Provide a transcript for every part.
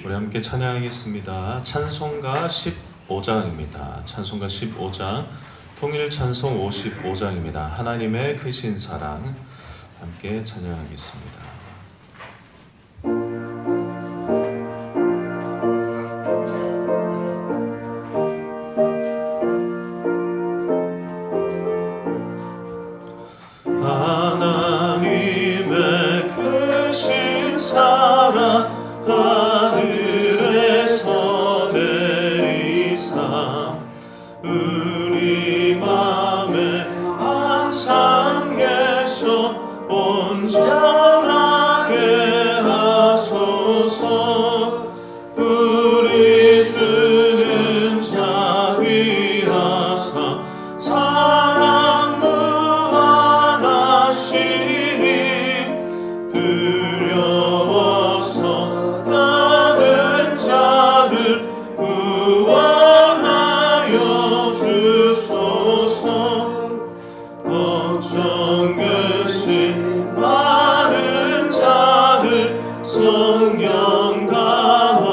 우리 함께 찬양하겠습니다. 찬송가 15장입니다. 찬송가 15장, 통일 찬송 55장입니다. 하나님의 크신 사랑 함께 찬양하겠습니다. 하나님의 크신 사랑 하늘에서 내리사 우리 맘에 항상 계셔 온전하게 하소서. 우리 주는 자비하사 사랑 무한하시니 두려워서 나는 자를 구원하여 주소서. 걱정 근심 많은 자를 성령 강화하시며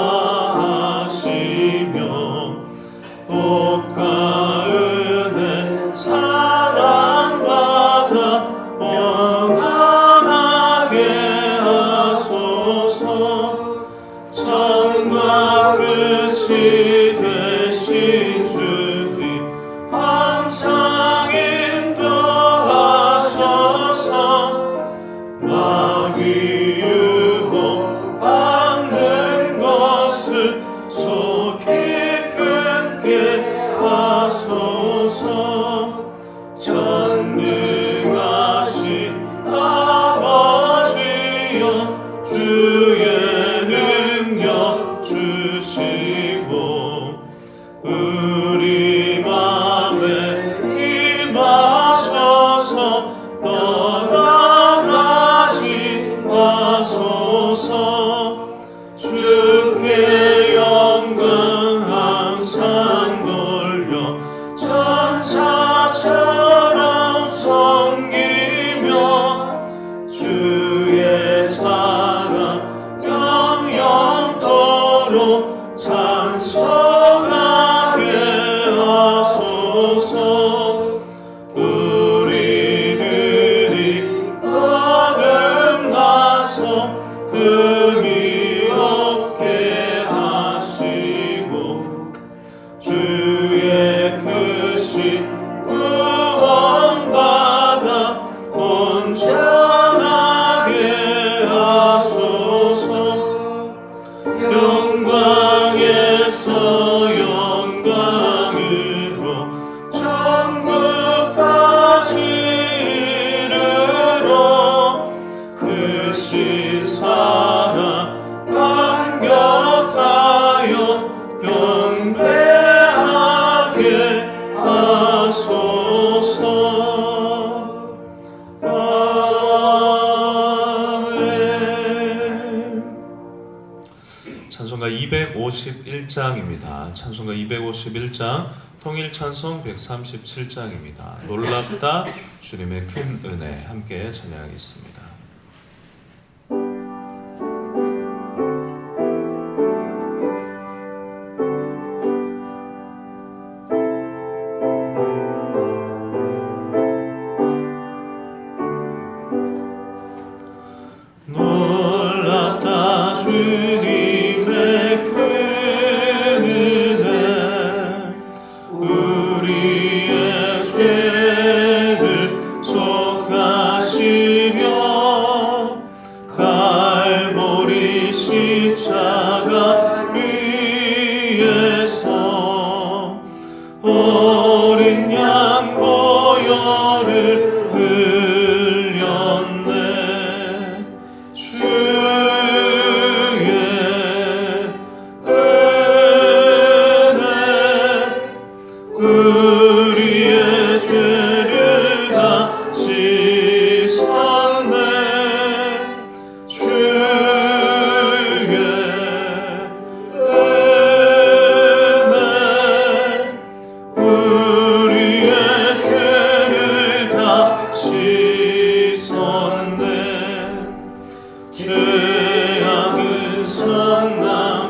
복과 은혜 사랑받아 영원하게 하소서. 천과 끝이 되신 주님 항상 인도하소서. 마귀 유혹 받는 것을 속 깊은 게 하소서. 전능하신 아버지여 주의 능력 주시고 우리 맘에 임하셔서 떠나가지 마소서. 주께 영광 항상 돌려 천사처럼 섬기며 주의 사랑 영영토록 찬송하게 하소서. 우리들이 거듭나서 흠이 없게 하시고 주의 크신 구원받아 온전하게 하소서. 영광에서 영광으로 천국까지 이르러 크신 사랑 감격하여 경배하게 하소서. 아멘. 찬송가 251장입니다. 찬송가 251장, 통일 찬송 137장입니다. 놀랍다 주님의 큰 은혜 함께 찬양하겠습니다. 놀랍다 주님의 큰 은혜 우리의 죄를 속하시려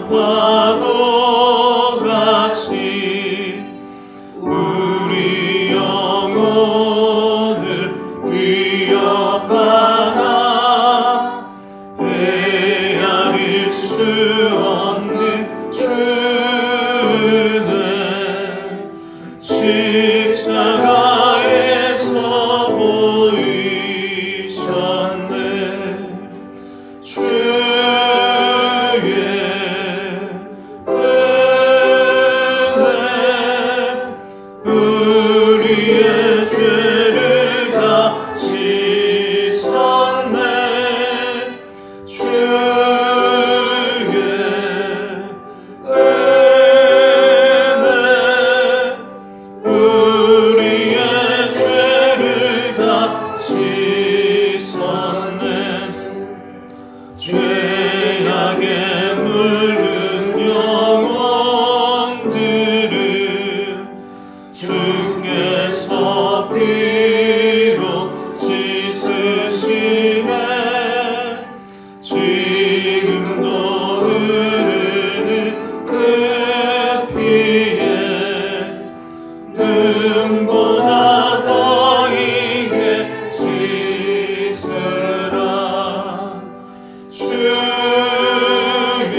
파도 같이 우리 영혼을 위협하나 헤아릴 수 없는 주는 십자가에서 보이셨네. 주의 은혜 우리의 죄를 다 씻었네. 주의 은혜 우리의 죄를 다 씻었네. 죄악에 물든 영혼들을 주께서 피로 씻으시네. 지금도 흐르는 그 피에 눈보다 더 익게 씻으라. 주의 은혜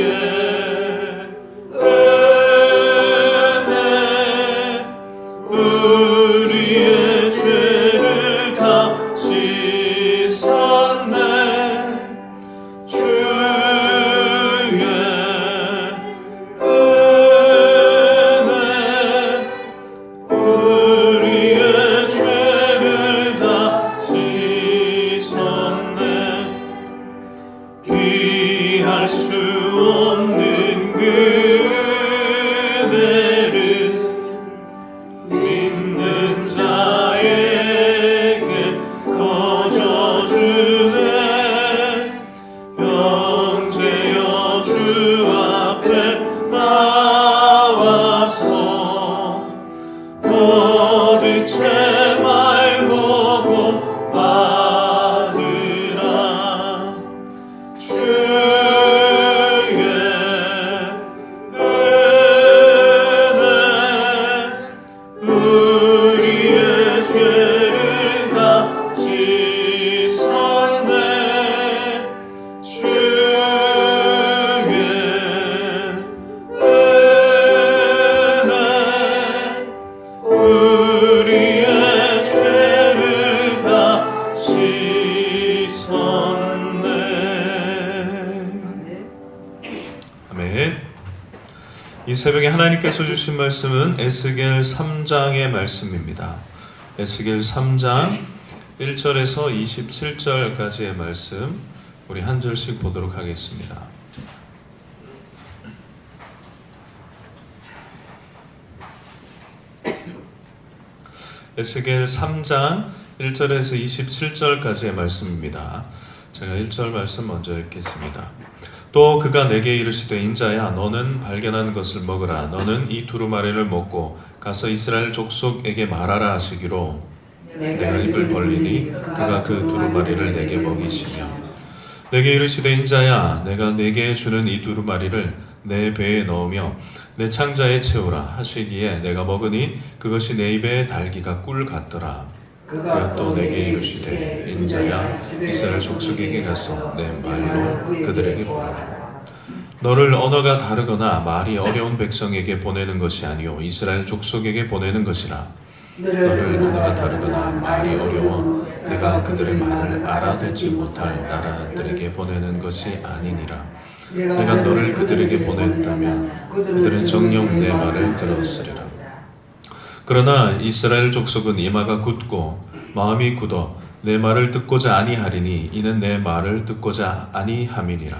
우리의 죄를 다 씻었네. 주의 은혜 우리의 죄를 다 씻었네. 피할 수 없는 그대를 믿는 자에게 거저주네. 형제여 주 앞에 나와서 거짓 제 말 보고 받으라. 주의 은혜 우리의 죄를 다 씻었네. 주의 은혜 우리의 죄를 다 씻었네. 아멘. 이 새벽에 하나님께서 주신 말씀은 에스겔 3장의 말씀입니다. 에스겔 3장 1절에서 27절까지의 말씀 우리 한 절씩 보도록 하겠습니다. 에스겔 3장 1절에서 27절까지의 말씀입니다. 제가 1절 말씀 먼저 읽겠습니다. 또 그가 내게 이르시되 인자야 너는 발견한 것을 먹으라. 너는 이 두루마리를 먹고 가서 이스라엘 족속에게 말하라 하시기로 내가 입을 벌리니 그가 그 두루마리를 내게 먹이시며 내게 이르시되 인자야 내가 내게 주는 이 두루마리를 내 배에 넣으며 내 창자에 채우라 하시기에 내가 먹으니 그것이 내 입에 달기가 꿀 같더라. 그가 또 내게 이르시되 인자야 이스라엘 족속에게 가서 내 말로 그들에게 보라. 너를 언어가 다르거나 말이 어려운 백성에게 보내는 것이 아니요 이스라엘 족속에게 보내는 것이라. 너를 언어가 다르거나 말이 어려워 내가 그들의 말을 알아듣지 못할 나라들에게 보내는 것이 아니니라. 내가 너를 그들에게 보낸다면 그들은 정녕 내 말을 들었으리라. 그러나 이스라엘 족속은 이마가 굳고 마음이 굳어 내 말을 듣고자 아니하리니 이는 내 말을 듣고자 아니함이니라.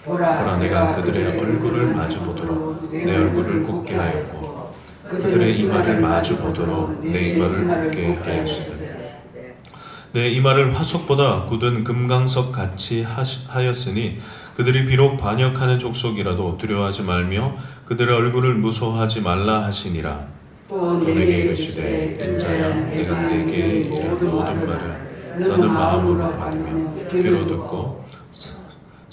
보라 내가 그들의 얼굴을 마주보도록 내 얼굴을 굳게 하였고 그들의 이마를 마주보도록 내 이마를 굳게 하였으니 내 이마를 화석보다 굳은 금강석 같이 하였으니 그들이 비록 반역하는 족속이라도 두려워하지 말며 그들의 얼굴을 무서워하지 말라 하시니라. 또 내게 이르시되 인자야 내가 내게 이르는 모든 말을 너는 마음으로 받으며 귀로 듣고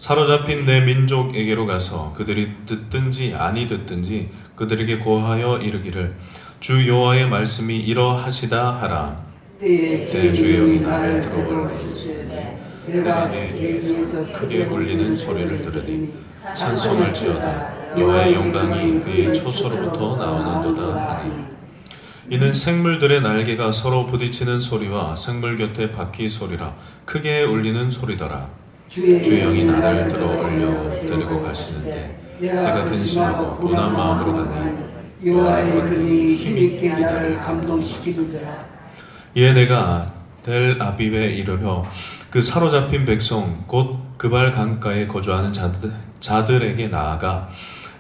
사로잡힌 내 민족에게로 가서 그들이 듣든지 아니 듣든지 그들에게 고하여 이르기를 주 여호와의 말씀이 이러하시다 하라. 때에 주의 영이 나를 들어오실 때 내가 계기에서 크게 울리는 소리를 들으니 찬송을 지어다 여호와의 영광이 그의 초소로부터 나오는도다 하니 이는 생물들의 날개가 서로 부딪히는 소리와 생물 곁에 바퀴 소리라 크게 울리는 소리더라. 주의 영이 나를 들어 올려 데리고 가시는데 내가 근심하고 분한 마음으로 가니 여호와의 근이 힘있게 나를 감동시키느니라. 이에 내가 델 아빕에 이르러 그 사로잡힌 백성 곧 그발 강가에 거주하는 자들에게 나아가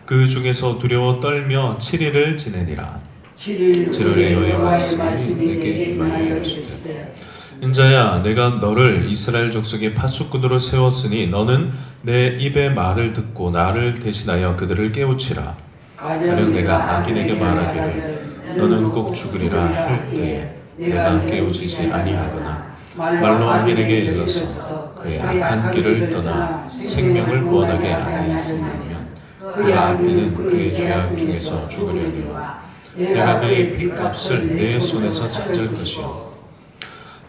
그 중에서 두려워 떨며 7일을 지내니라. 7일 여호와의 말씀이 내게 임하여 이르시되 인자야 내가 너를 이스라엘 족속의 파수꾼으로 세웠으니 너는 내 입의 말을 듣고 나를 대신하여 그들을 깨우치라. 가령 내가 악인에게 말하기를 너는 꼭 죽으리라 할 때에 내가 깨우치지 아니하거나 말로 악인에게 일러서 그의 악한 길을 떠나 생명을 구원하게 아니하시면 그 악인은 그의 죄악 중에서 죽으려니와 내가 그의 빚값을 내 손에서 찾을 것이요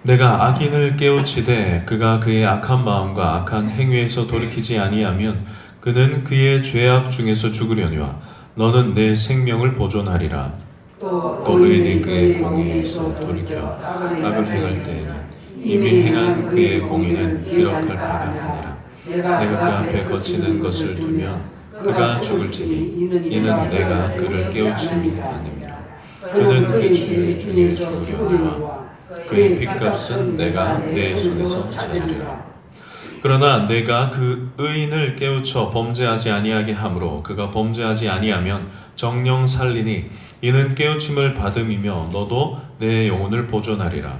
내가 악인을 깨우치되 그가 그의 악한 마음과 악한 행위에서 돌이키지 아니하면 그는 그의 죄악 중에서 죽으려니와 너는 내 생명을 보존하리라. 또 의인이 그의 공의에서 돌이켜 악을 행할 때에는 이미 행한 그의 공의는 기록할 바가 아니라 내가 그 앞에 거치는 것을 두면 그가 죽을지니 이는 내가 그를 깨우치는 아닙니다. 그는 그의 죄 중에서 죽으리니와 그의 빚값은 내가 내 손에서 찾으리라. 그러나 내가 그 의인을 깨우쳐 범죄하지 아니하게 하므로 그가 범죄하지 아니하면 정령 살리니 이는 깨우침을 받음이며 너도 내 영혼을 보존하리라.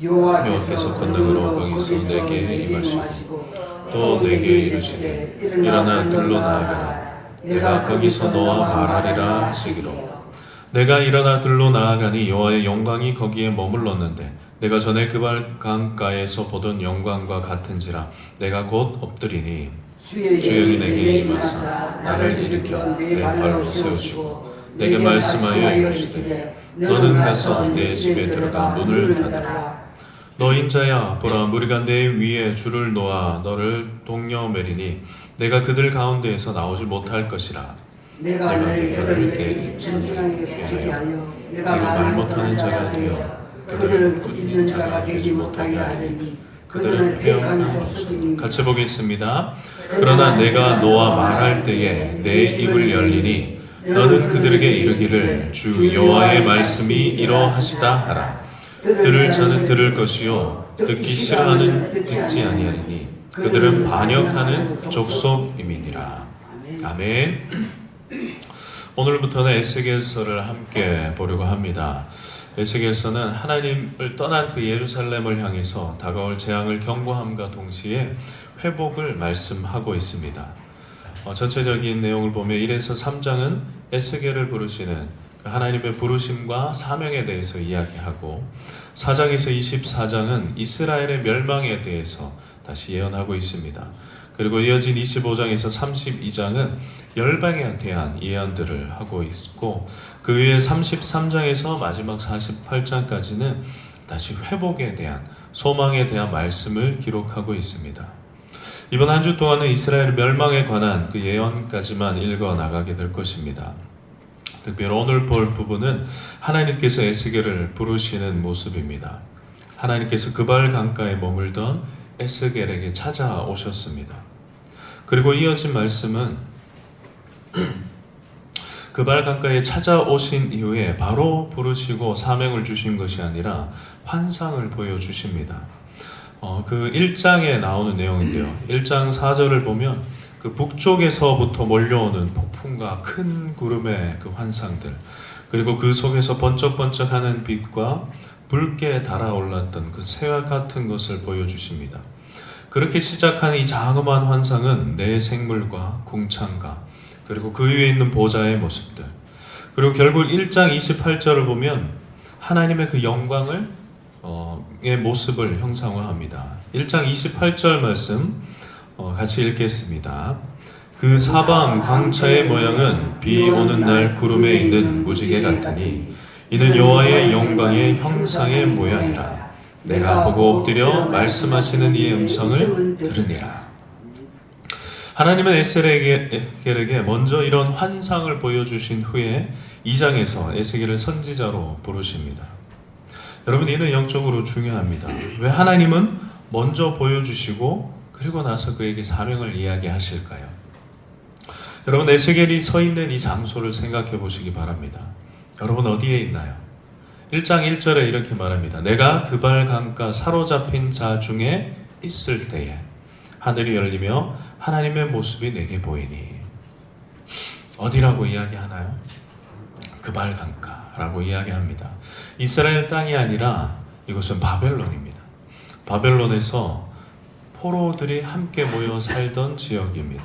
여호와께서 권능으로 거기서 내게 임하시고 또 내게 이르시되 일어나 들로 나아가라. 내가 거기서 너와 말하리라 하시기로 내가 일어나 들로 나아가니 여호와의 영광이 거기에 머물렀는데 내가 전에 그발 강가에서 보던 영광과 같은지라 내가 곧 엎드리니 주의 영이 내게 임하사 나를 일으켜 내 발로 세우시고 내게 말씀하여 이르시되 너는 가서 내 집에 들어가 문을 닫으라. 너 인자야 보라 무리가 내 위에 줄을 놓아 너를 동려 매리니 내가 그들 가운데에서 나오지 못할 것이라. 내가 내 혀를 내 입천장에 붙이게 하여 내가 말 못하는 자가 되어 그들을 꾸짖는 자가 되지 못하게 하려니 그들은 패역한 족속이니. 같이 보겠습니다. 그러나 내가 너와 말할 때에 내 입을 열리니 너는 그들에게 이르기를 주 여호와의 말씀이 이러하시다 하라. 들을 자는 들을 것이요 듣기 싫어하는 듣지 아니하리니 그들은 반역하는 족속임이니라. 아멘. 오늘부터는 에스겔서를 함께 보려고 합니다. 에스겔서는 하나님을 떠난 그 예루살렘을 향해서 다가올 재앙을 경고함과 동시에 회복을 말씀하고 있습니다. 전체적인 내용을 보면 1에서 3장은 에스겔을 부르시는 하나님의 부르심과 사명에 대해서 이야기하고 4장에서 24장은 이스라엘의 멸망에 대해서 다시 예언하고 있습니다. 그리고 이어진 25장에서 32장은 열방에 대한 예언들을 하고 있고 그 위에 33장에서 마지막 48장까지는 다시 회복에 대한 소망에 대한 말씀을 기록하고 있습니다. 이번 한 주 동안은 이스라엘 멸망에 관한 그 예언까지만 읽어 나가게 될 것입니다. 특별히 오늘 볼 부분은 하나님께서 에스겔을 부르시는 모습입니다. 하나님께서 그발 강가에 머물던 에스겔에게 찾아오셨습니다. 그리고 이어진 말씀은 그발 강가에 찾아오신 이후에 바로 부르시고 사명을 주신 것이 아니라 환상을 보여주십니다. 그 1장에 나오는 내용인데요. 1장 4절을 보면 그 북쪽에서부터 몰려오는 폭풍과 큰 구름의 그 환상들, 그리고 그 속에서 번쩍번쩍하는 빛과 붉게 달아올랐던 그 새와 같은 것을 보여주십니다. 그렇게 시작한 이 장엄한 환상은 내 생물과 궁창과 그리고 그 위에 있는 보좌의 모습들, 그리고 결국 1장 28절을 보면 하나님의 그 영광을 의 모습을 형상화합니다. 1장 28절 말씀 같이 읽겠습니다. 그 사방 광차의 모양은 비 오는 날 구름에 있는 무지개 같으니 이는 여호와의 영광의 형상의 모양이라. 내가 보고 엎드려 말씀하시는 이의 음성을 들으니라. 하나님은 에스겔에게 먼저 이런 환상을 보여주신 후에 2장에서 에스겔을 선지자로 부르십니다. 여러분, 이는 영적으로 중요합니다. 왜 하나님은 먼저 보여주시고 그리고 나서 그에게 사명을 이야기하실까요? 여러분, 에스겔이 서 있는 이 장소를 생각해 보시기 바랍니다. 여러분, 어디에 있나요? 1장 1절에 이렇게 말합니다. 내가 그발 강가 사로잡힌 자 중에 있을 때에 하늘이 열리며 하나님의 모습이 내게 보이니. 어디라고 이야기하나요? 그발 강가라고 이야기합니다. 이스라엘 땅이 아니라 이곳은 바벨론입니다. 바벨론에서 포로들이 함께 모여 살던 지역입니다.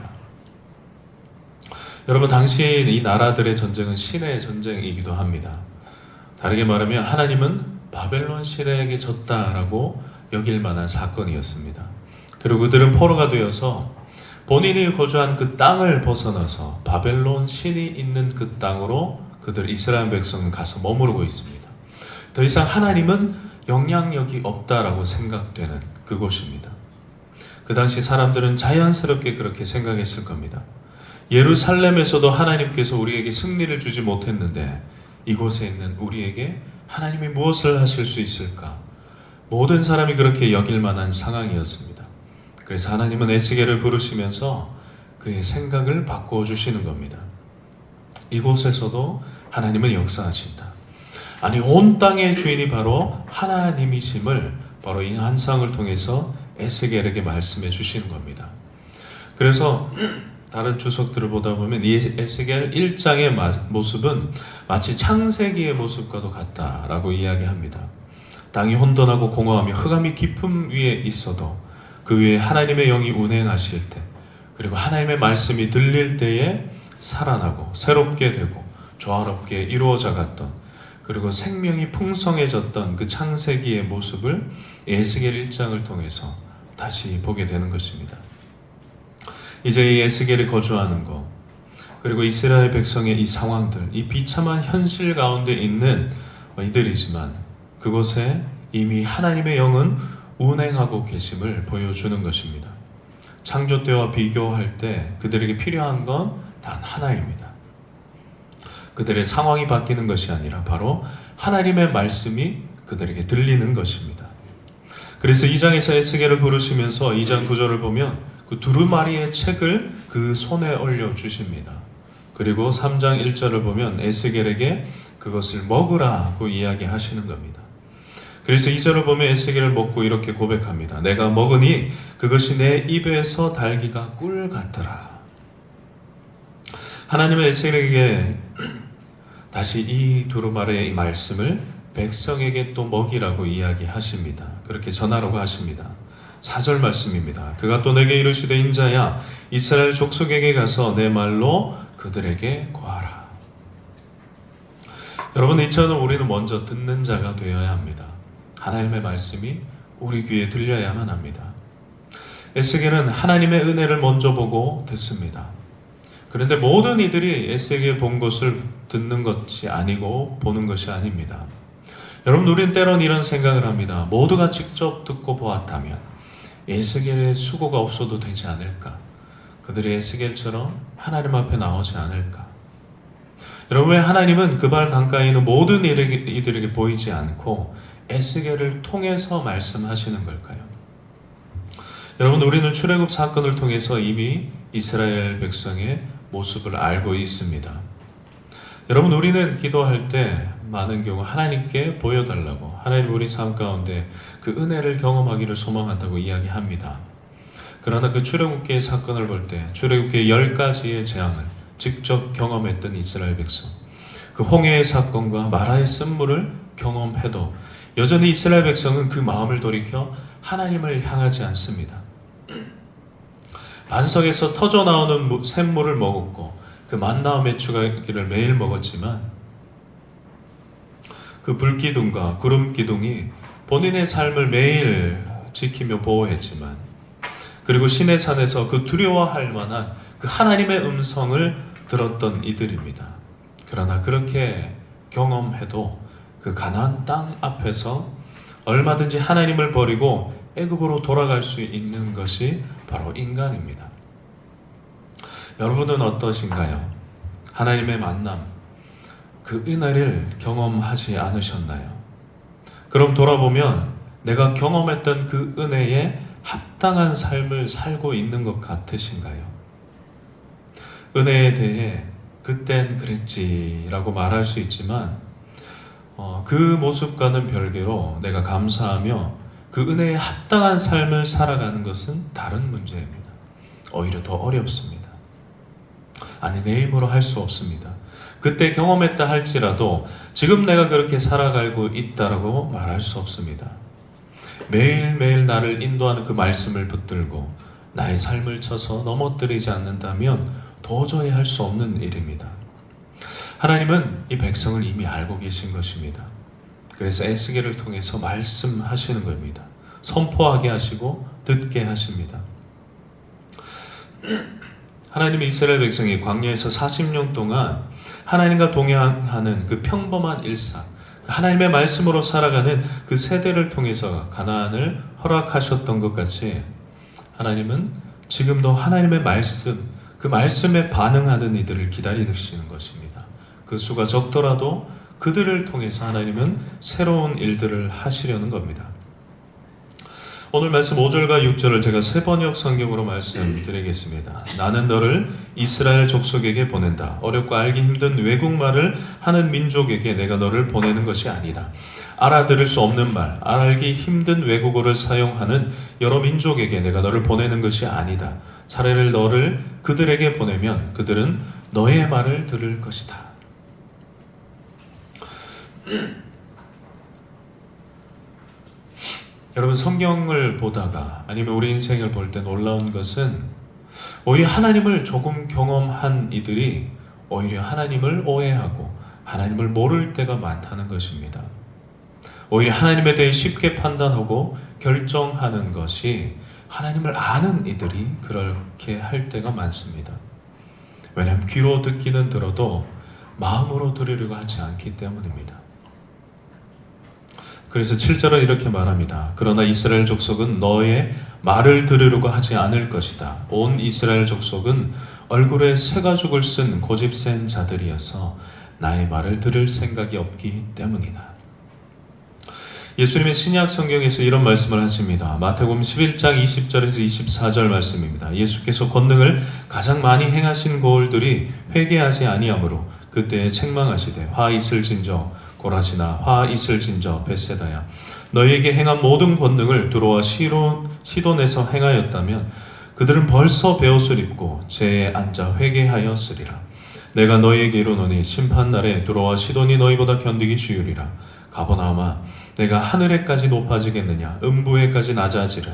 여러분, 당시 이 나라들의 전쟁은 신의 전쟁이기도 합니다. 다르게 말하면 하나님은 바벨론 신에게 졌다라고 여길 만한 사건이었습니다. 그리고 그들은 포로가 되어서 본인이 거주한 그 땅을 벗어나서 바벨론 신이 있는 그 땅으로 그들 이스라엘 백성은 가서 머무르고 있습니다. 더 이상 하나님은 영향력이 없다라고 생각되는 그곳입니다. 그 당시 사람들은 자연스럽게 그렇게 생각했을 겁니다. 예루살렘에서도 하나님께서 우리에게 승리를 주지 못했는데 이곳에 있는 우리에게 하나님이 무엇을 하실 수 있을까? 모든 사람이 그렇게 여길 만한 상황이었습니다. 그래서 하나님은 에스겔을 부르시면서 그의 생각을 바꾸어 주시는 겁니다. 이곳에서도 하나님은 역사하신다. 아니, 온 땅의 주인이 바로 하나님이심을 바로 이 환상을 통해서 에스겔에게 말씀해 주시는 겁니다. 그래서 다른 주석들을 보다 보면 이 에스겔 1장의 모습은 마치 창세기의 모습과도 같다라고 이야기합니다. 땅이 혼돈하고 공허하며 흑암이 깊음 위에 있어도 그 위에 하나님의 영이 운행하실 때, 그리고 하나님의 말씀이 들릴 때에 살아나고 새롭게 되고 조화롭게 이루어져 갔던, 그리고 생명이 풍성해졌던 그 창세기의 모습을 에스겔 1장을 통해서 다시 보게 되는 것입니다. 이제 이 에스겔이 거주하는 것, 그리고 이스라엘 백성의 이 상황들, 이 비참한 현실 가운데 있는 이들이지만 그곳에 이미 하나님의 영은 운행하고 계심을 보여주는 것입니다. 창조 때와 비교할 때 그들에게 필요한 건 단 하나입니다. 그들의 상황이 바뀌는 것이 아니라 바로 하나님의 말씀이 그들에게 들리는 것입니다. 그래서 2장에서 에스겔을 부르시면서 2장 9절을 보면 그 두루마리의 책을 그 손에 올려주십니다. 그리고 3장 1절을 보면 에스겔에게 그것을 먹으라고 이야기하시는 겁니다. 그래서 2절을 보면 에스겔을 먹고 이렇게 고백합니다. 내가 먹으니 그것이 내 입에서 달기가 꿀 같더라. 하나님은 에스겔에게 다시 이 두루마리의 말씀을 백성에게 또 먹이라고 이야기하십니다. 그렇게 전하라고 하십니다. 4절 말씀입니다. 그가 또 내게 이르시되 인자야 이스라엘 족속에게 가서 내 말로 그들에게 고하라. 여러분, 이처럼 우리는 먼저 듣는 자가 되어야 합니다. 하나님의 말씀이 우리 귀에 들려야만 합니다. 에스겔은 하나님의 은혜를 먼저 보고 듣습니다. 그런데 모든 이들이 에스겔 본 것을 듣는 것이 아니고 보는 것이 아닙니다. 여러분, 우리는 때론 이런 생각을 합니다. 모두가 직접 듣고 보았다면 에스겔의 수고가 없어도 되지 않을까? 그들이 에스겔처럼 하나님 앞에 나오지 않을까? 여러분, 왜 하나님은 그발 강가에 있는 모든 이들에게 보이지 않고 에스겔을 통해서 말씀하시는 걸까요? 여러분, 우리는 출애굽 사건을 통해서 이미 이스라엘 백성의 모습을 알고 있습니다. 여러분, 우리는 기도할 때 많은 경우 하나님께 보여달라고, 하나님 우리 삶 가운데 그 은혜를 경험하기를 소망한다고 이야기합니다. 그러나 그 출애굽기의 사건을 볼 때 출애굽기의 10가지의 재앙을 직접 경험했던 이스라엘 백성, 그 홍해의 사건과 마라의 쓴물을 경험해도 여전히 이스라엘 백성은 그 마음을 돌이켜 하나님을 향하지 않습니다. 반석에서 터져 나오는 샘물을 먹었고 그 만나와 메추기를 매일 먹었지만 그 불기둥과 구름 기둥이 본인의 삶을 매일 지키며 보호했지만 그리고 시내산에서 그 두려워할 만한 그 하나님의 음성을 들었던 이들입니다. 그러나 그렇게 경험해도 그 가나안 땅 앞에서 얼마든지 하나님을 버리고 애굽으로 돌아갈 수 있는 것이 바로 인간입니다. 여러분은 어떠신가요? 하나님의 만남, 그 은혜를 경험하지 않으셨나요? 그럼 돌아보면 내가 경험했던 그 은혜에 합당한 삶을 살고 있는 것 같으신가요? 은혜에 대해 그땐 그랬지라고 말할 수 있지만 그 모습과는 별개로 내가 감사하며 그 은혜에 합당한 삶을 살아가는 것은 다른 문제입니다. 오히려 더 어렵습니다. 아니, 내 힘으로 할 수 없습니다. 그때 경험했다 할지라도 지금 내가 그렇게 살아가고 있다라고 말할 수 없습니다. 매일매일 나를 인도하는 그 말씀을 붙들고 나의 삶을 쳐서 넘어뜨리지 않는다면 도저히 할 수 없는 일입니다. 하나님은 이 백성을 이미 알고 계신 것입니다. 그래서 에스겔을 통해서 말씀하시는 겁니다. 선포하게 하시고 듣게 하십니다. 하나님이 이스라엘 백성이 광야에서 40년 동안 하나님과 동행하는 그 평범한 일상, 하나님의 말씀으로 살아가는 그 세대를 통해서 가나안을 허락하셨던 것 같이 하나님은 지금도 하나님의 말씀, 그 말씀에 반응하는 이들을 기다리시는 것입니다. 그 수가 적더라도 그들을 통해서 하나님은 새로운 일들을 하시려는 겁니다. 오늘 말씀 5절과 6절을 제가 세 번역 성경으로 말씀드리겠습니다. 나는 너를 이스라엘 족속에게 보낸다. 어렵고 알기 힘든 외국말을 하는 민족에게 내가 너를 보내는 것이 아니다. 알아들을 수 없는 말, 알기 힘든 외국어를 사용하는 여러 민족에게 내가 너를 보내는 것이 아니다. 차라리 너를 그들에게 보내면 그들은 너의 말을 들을 것이다. 여러분, 성경을 보다가 아니면 우리 인생을 볼 때 놀라운 것은 오히려 하나님을 조금 경험한 이들이 오히려 하나님을 오해하고 하나님을 모를 때가 많다는 것입니다. 오히려 하나님에 대해 쉽게 판단하고 결정하는 것이 하나님을 아는 이들이 그렇게 할 때가 많습니다. 왜냐하면 귀로 듣기는 들어도 마음으로 들으려고 하지 않기 때문입니다. 그래서 7절은 이렇게 말합니다. 그러나 이스라엘 족속은 너의 말을 들으려고 하지 않을 것이다. 온 이스라엘 족속은 얼굴에 쇠가죽을 쓴 고집센 자들이어서 나의 말을 들을 생각이 없기 때문이다. 예수님의 신약 성경에서 이런 말씀을 하십니다. 마태복음 11장 20절에서 24절 말씀입니다. 예수께서 권능을 가장 많이 행하신 고을들이 회개하지 아니하므로 그때에 책망하시되 화 있을진저 고라시나 화 있을진저 벳세다야 너희에게 행한 모든 권능을 두로와 시돈에서 행하였다면 그들은 벌써 베옷을 입고 재에 앉아 회개하였으리라. 내가 너희에게 이르노니 심판날에 두로와 시돈이 너희보다 견디기 쉬우리라. 가버나움아 내가 하늘에까지 높아지겠느냐 음부에까지 낮아지라.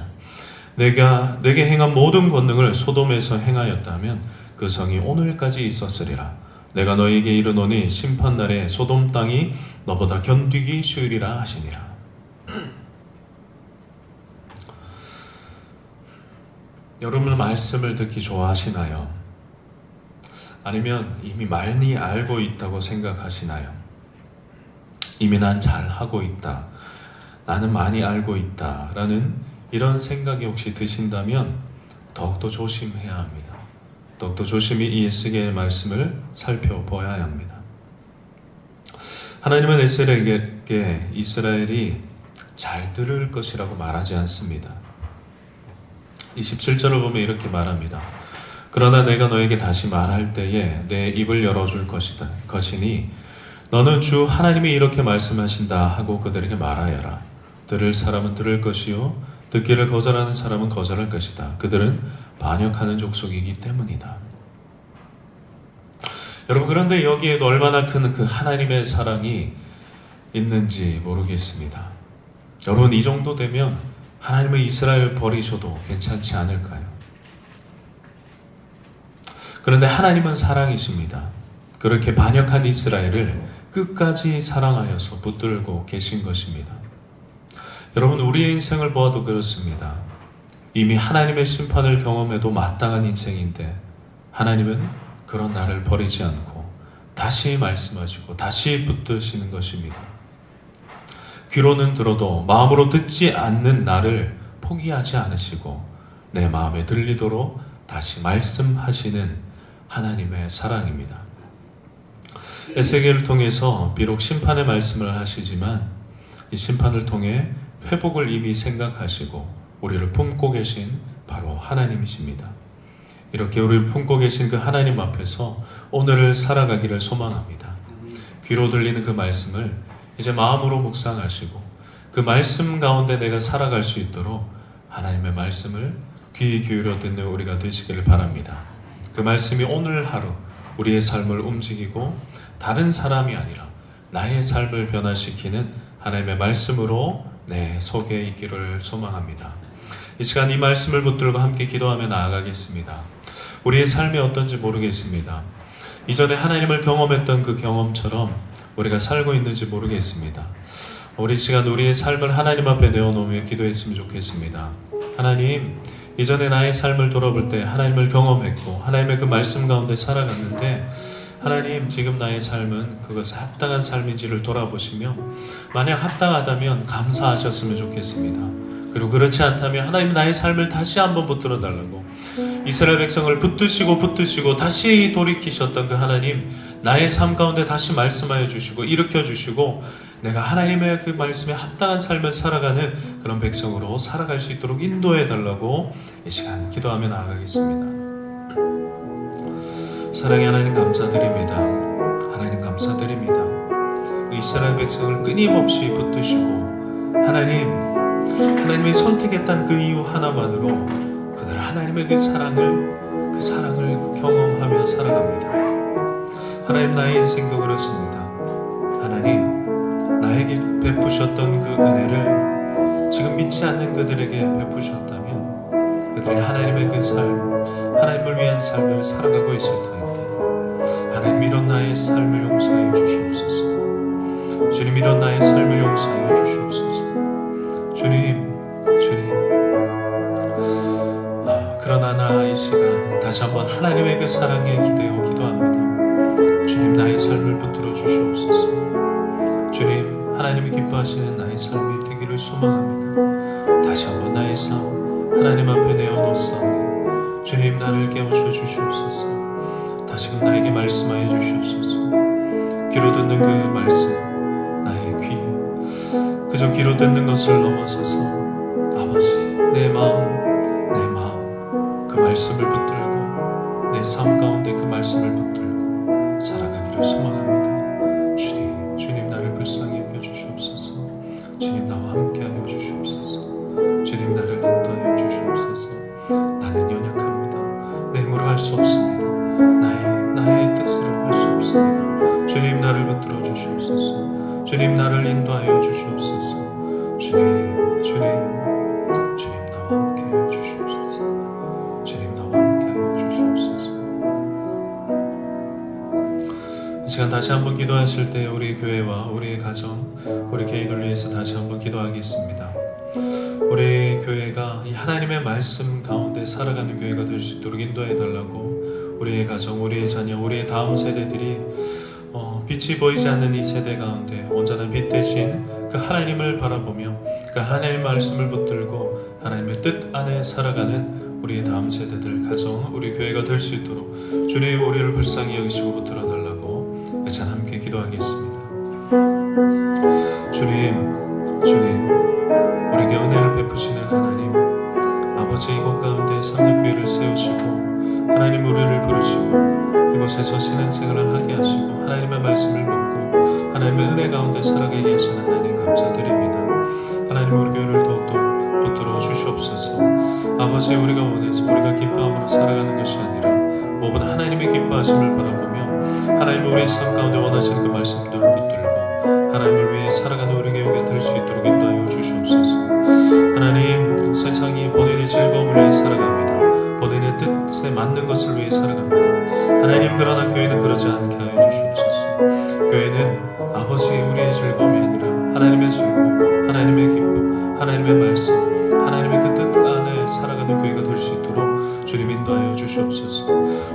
내가 내게 행한 모든 권능을 소돔에서 행하였다면 그 성이 오늘까지 있었으리라. 내가 너희에게 이르노니 심판날에 소돔 땅이 너보다 견디기 쉬우리라 하시니라. 여러분, 말씀을 듣기 좋아하시나요? 아니면 이미 많이 알고 있다고 생각하시나요? 이미 난 잘하고 있다, 나는 많이 알고 있다 라는 이런 생각이 혹시 드신다면 더욱더 조심해야 합니다. 더욱더 조심히 이 에스겔의 말씀을 살펴봐야 합니다. 하나님은 에스겔에게 이스라엘이 잘 들을 것이라고 말하지 않습니다. 27절을 보면 이렇게 말합니다. 그러나 내가 너에게 다시 말할 때에 내 입을 열어줄 것이니 너는 주 하나님이 이렇게 말씀하신다 하고 그들에게 말하여라. 들을 사람은 들을 것이요 듣기를 거절하는 사람은 거절할 것이다. 그들은 반역하는 족속이기 때문이다. 여러분, 그런데 여기에도 얼마나 큰 그 하나님의 사랑이 있는지 모르겠습니다. 여러분, 이 정도 되면 하나님은 이스라엘 버리셔도 괜찮지 않을까요? 그런데 하나님은 사랑이십니다. 그렇게 반역한 이스라엘을 끝까지 사랑하여서 붙들고 계신 것입니다. 여러분, 우리의 인생을 보아도 그렇습니다. 이미 하나님의 심판을 경험해도 마땅한 인생인데 하나님은 그런 나를 버리지 않고 다시 말씀하시고 다시 붙드시는 것입니다. 귀로는 들어도 마음으로 듣지 않는 나를 포기하지 않으시고 내 마음에 들리도록 다시 말씀하시는 하나님의 사랑입니다. 에스겔을 통해서 비록 심판의 말씀을 하시지만 이 심판을 통해 회복을 이미 생각하시고 우리를 품고 계신 바로 하나님이십니다. 이렇게 우리를 품고 계신 그 하나님 앞에서 오늘을 살아가기를 소망합니다. 귀로 들리는 그 말씀을 이제 마음으로 묵상하시고 그 말씀 가운데 내가 살아갈 수 있도록 하나님의 말씀을 귀 기울여 듣는 우리가 되시기를 바랍니다. 그 말씀이 오늘 하루 우리의 삶을 움직이고 다른 사람이 아니라 나의 삶을 변화시키는 하나님의 말씀으로 내 속에 있기를 소망합니다. 이 시간 이 말씀을 붙들고 함께 기도하며 나아가겠습니다. 우리의 삶이 어떤지 모르겠습니다. 이전에 하나님을 경험했던 그 경험처럼 우리가 살고 있는지 모르겠습니다. 우리 시간 우리의 삶을 하나님 앞에 내어놓으며 기도했으면 좋겠습니다. 하나님, 이전에 나의 삶을 돌아볼 때 하나님을 경험했고 하나님의 그 말씀 가운데 살아갔는데 하나님, 지금 나의 삶은 그것이 합당한 삶인지를 돌아보시며 만약 합당하다면 감사하셨으면 좋겠습니다. 그리고 그렇지 않다면 하나님, 나의 삶을 다시 한번 붙들어 달라고, 이스라엘 백성을 붙드시고 다시 돌이키셨던 그 하나님, 나의 삶 가운데 다시 말씀하여 주시고 일으켜 주시고 내가 하나님의 그 말씀에 합당한 삶을 살아가는 그런 백성으로 살아갈 수 있도록 인도해 달라고 이 시간 기도하며 나아가겠습니다. 사랑의 하나님, 감사드립니다. 하나님, 감사드립니다. 이스라엘 백성을 끊임없이 붙드시고 하나님이 선택했다는 그 이유 하나만으로 그들 하나님의 그 사랑을 경험하며 살아갑니다. 하나님, 나의 인생도 그렇습니다. 하나님, 나에게 베푸셨던 그 은혜를 지금 믿지 않는 그들에게 베푸셨다면 그들이 하나님의 그 삶, 하나님을 위한 삶을 살아가고 있을 터인데 하나님, 이런 나의 삶을 용서하여 주시옵소서. 주님, 이런 나의 삶을 용서하여 주시옵소서. 주님, 그러나 나 이 시간 다시 한번 하나님의 그 사랑에 기대어 기도합니다. 주님, 나의 삶을 붙들어 주시옵소서. 주님, 하나님이 기뻐하시는 나의 삶이 되기를 소망합니다. 다시 한번 나의 삶 하나님 앞에 내어놓사오니 주님, 나를 깨우쳐 주시옵소서. 다시금 나에게 말씀하여 주시옵소서. 귀로 듣는 그 말씀, 나의 귀, 그저 귀로 듣는 것을 넘어서서 아버지, 내 마음 그 말씀을 붙들고 내 삶 가운데 그 말씀을 붙들고 살아가기를 소망합니다. 주님, 나를 불쌍히 여겨주시옵소서. 주님, 나와 함께하여 주시옵소서. 주님, 나를 인도하여 주시옵소서. 나는 연약합니다. 내 힘으로 할 수 없습니다. 나의 뜻으로 할 수 없습니다. 주님, 나를 붙들어 주시옵소서. 주님, 나를 인도하여 주시옵소서. 주님, 나와 함께하여 주시옵소서. 주님, 나와 함께하여 주시옵소서. 이 시간 다시 한번 기도하실 때 우리 교회와 우리의 가정, 우리 개인을 위해서 다시 한번 기도하겠습니다. 우리 교회가 이 하나님의 말씀 가운데 살아가는 교회가 될 수 있도록 인도해 달라고, 우리의 가정, 우리의 자녀, 우리의 다음 세대들이 빛이 보이지 않는 이 세대 가운데 온전한 빛 대신 그 하나님을 바라보며 그 하나님의 말씀을 붙들고 하나님의 뜻 안에 살아가는 우리의 다음 세대들, 가정, 우리 교회가 될 수 있도록 주님, 우리를 불쌍히 여기시고 붙들어 달라고 같이 함께 기도하겠습니다. 주님, 우리에게 은혜를 베푸시는 하나님, 아버지, 이곳 가운데 삼립교회를 세우시고 하나님, 우리를 부르시고 이곳에서 신앙생활을 하게 하시고 하나님의 말씀을 먹고 하나님의 은혜 가운데 살아가게 하신 하나님, 감사드립니다. 하나님, 우리 교회를 더욱더 붙들어 주시옵소서. 아버지, 우리가 원해서 우리가 기뻐함으로 살아가는 것이 아니라 무엇보다 하나님의 기뻐하심을 바라보며 하나님, 우리의 삶 가운데 원하시는 그 말씀들을 붙들고 하나님을 위해 살아가는 우리 교회가 될 수 있도록 인도하여 주시옵소서. 하나님, 세상이 본인의 즐거움을 위해 살아갑니다. 본인의 뜻에 맞는 것을 위해 살아갑니다. 하나님, 그러나 교회는 그러지 않게 하여 주시옵소서. 교회는 아버지, 우리의 즐거움이 아니라 하나님의 즐거움, 하나님의 기쁨, 하나님의 말씀, 하나님의 그 뜻 안에 살아가는 주시옵소서.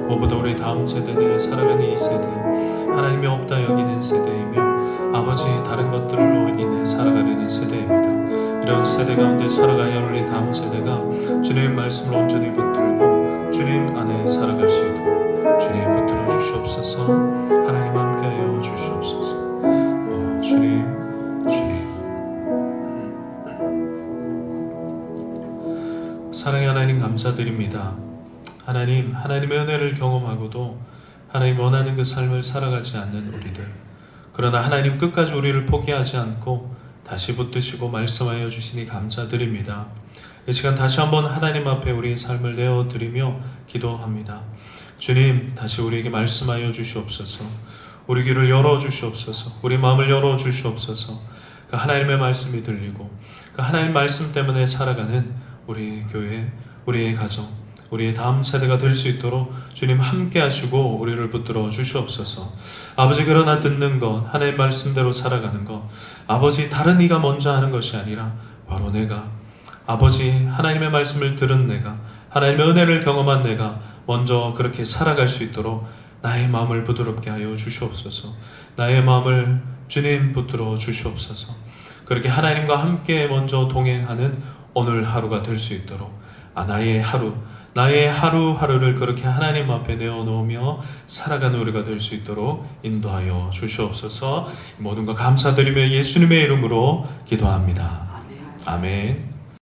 무엇보다 우리 다음 세대들, 살아가는 이 세대, 하나님이 없다 여기는 세대이며 아버지 다른 것들로 인해 살아가려는 세대입니다. 이런 세대 가운데 살아가야 할 우리 다음 세대가 주님의 말씀을 온전히 붙들고 주님 안에 살아갈 수 있도록 주님 붙들어 주시옵소서. 하나님 함께하여 주시옵소서. 주님 사랑의 하나님 감사드립니다. 하나님, 하나님의 은혜를 경험하고도 하나님 원하는 그 삶을 살아가지 않는 우리들, 그러나 하나님 끝까지 우리를 포기하지 않고 다시 붙드시고 말씀하여 주시니 감사드립니다. 이 시간 다시 한번 하나님 앞에 우리의 삶을 내어드리며 기도합니다. 주님, 다시 우리에게 말씀하여 주시옵소서. 우리 귀를 열어주시옵소서. 우리 마음을 열어주시옵소서. 그 하나님의 말씀이 들리고 그 하나님 말씀 때문에 살아가는 우리 교회, 우리의 가정, 우리의 다음 세대가 될 수 있도록 주님 함께 하시고 우리를 붙들어 주시옵소서. 아버지, 그러나 듣는 것, 하나님 말씀대로 살아가는 것, 아버지 다른 이가 먼저 하는 것이 아니라 바로 내가, 아버지 하나님의 말씀을 들은 내가, 하나님의 은혜를 경험한 내가 먼저 그렇게 살아갈 수 있도록 나의 마음을 부드럽게 하여 주시옵소서. 나의 마음을 주님 붙들어 주시옵소서. 그렇게 하나님과 함께 먼저 동행하는 오늘 하루가 될 수 있도록 나의 하루하루를 그렇게 하나님 앞에 내어놓으며 살아가는 우리가 될 수 있도록 인도하여 주시옵소서. 모든 것 감사드리며 예수님의 이름으로 기도합니다. 아멘.